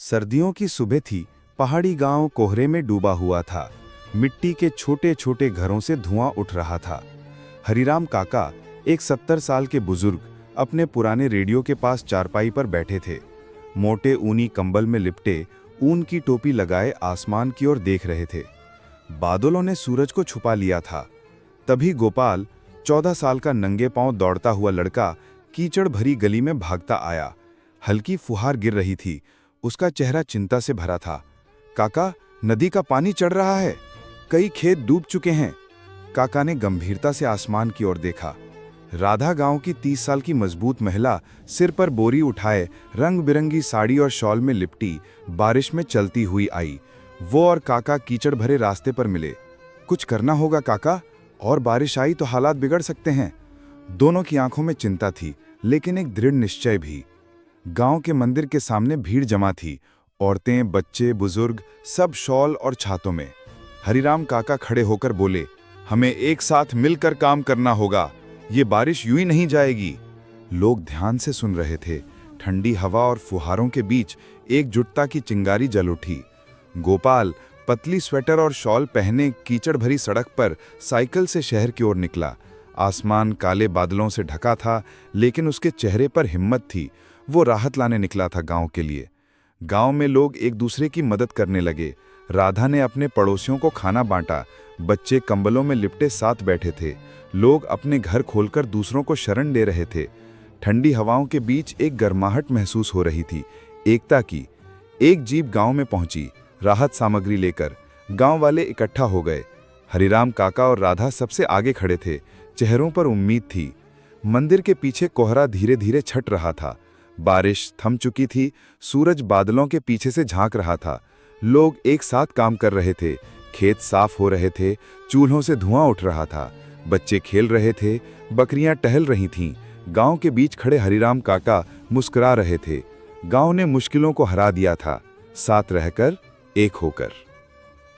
सर्दियों की सुबह थी। पहाड़ी गांव कोहरे में डूबा हुआ था। मिट्टी के छोटे छोटे घरों से धुआं उठ रहा था। हरिराम काका, एक 70 साल के बुजुर्ग, अपने पुराने रेडियो के पास चारपाई पर बैठे थे। मोटे ऊनी कंबल में लिपटे, ऊन की टोपी लगाए आसमान की ओर देख रहे थे। बादलों ने सूरज को छुपा लिया था। तभी गोपाल, 14 साल का नंगे पांव दौड़ता हुआ लड़का, कीचड़ भरी गली में भागता आया। हल्की फुहार गिर रही थी। उसका चेहरा चिंता से भरा था। काका, नदी का पानी चढ़ रहा है। कई खेत डूब चुके हैं। काका ने गंभीरता से आसमान की ओर देखा। राधा गांव की 30 साल की मजबूत महिला, सिर पर बोरी उठाए, रंग बिरंगी साड़ी और शॉल में लिपटी, बारिश में चलती हुई आई। वो और काका कीचड़ भरे रास्ते पर मिले। कुछ करना होगा काका, और बारिश आई तो हालात बिगड़ सकते हैं। दोनों की आंखों में चिंता थी, लेकिन एक दृढ़ निश्चय भी। गांव के मंदिर के सामने भीड़ जमा थी। औरतें, बच्चे, बुजुर्ग, सब शॉल और छातों में। हरिराम काका खड़े होकर बोले, हमें एक साथ मिलकर काम करना होगा। ये बारिश यूं ही नहीं जाएगी। लोग ध्यान से सुन रहे थे। ठंडी हवा और फुहारों के बीच एकजुटता की चिंगारी जल उठी। गोपाल, पतली स्वेटर और शॉल पहने, कीचड़ भरी सड़क पर साइकिल से शहर की ओर निकला। आसमान काले बादलों से ढका था, लेकिन उसके चेहरे पर हिम्मत थी। वो राहत लाने निकला था गांव के लिए। गांव में लोग एक दूसरे की मदद करने लगे। राधा ने अपने पड़ोसियों को खाना बांटा। बच्चे कंबलों में लिपटे साथ बैठे थे। लोग अपने घर खोलकर दूसरों को शरण दे रहे थे। ठंडी हवाओं के बीच एक गर्माहट महसूस हो रही थी, एकता की। एक जीप गांव में पहुंची, राहत सामग्री लेकर। गांव वाले इकट्ठा हो गए। हरिराम काका और राधा सबसे आगे खड़े थे। चेहरों पर उम्मीद थी। मंदिर के पीछे कोहरा धीरे धीरे छट रहा था। बारिश थम चुकी थी। सूरज बादलों के पीछे से झांक रहा था। लोग एक साथ काम कर रहे थे। खेत साफ हो रहे थे। चूल्हों से धुआं उठ रहा था। बच्चे खेल रहे थे। बकरियां टहल रही थीं। गांव के बीच खड़े हरिराम काका मुस्कुरा रहे थे। गांव ने मुश्किलों को हरा दिया था, साथ रहकर, एक होकर।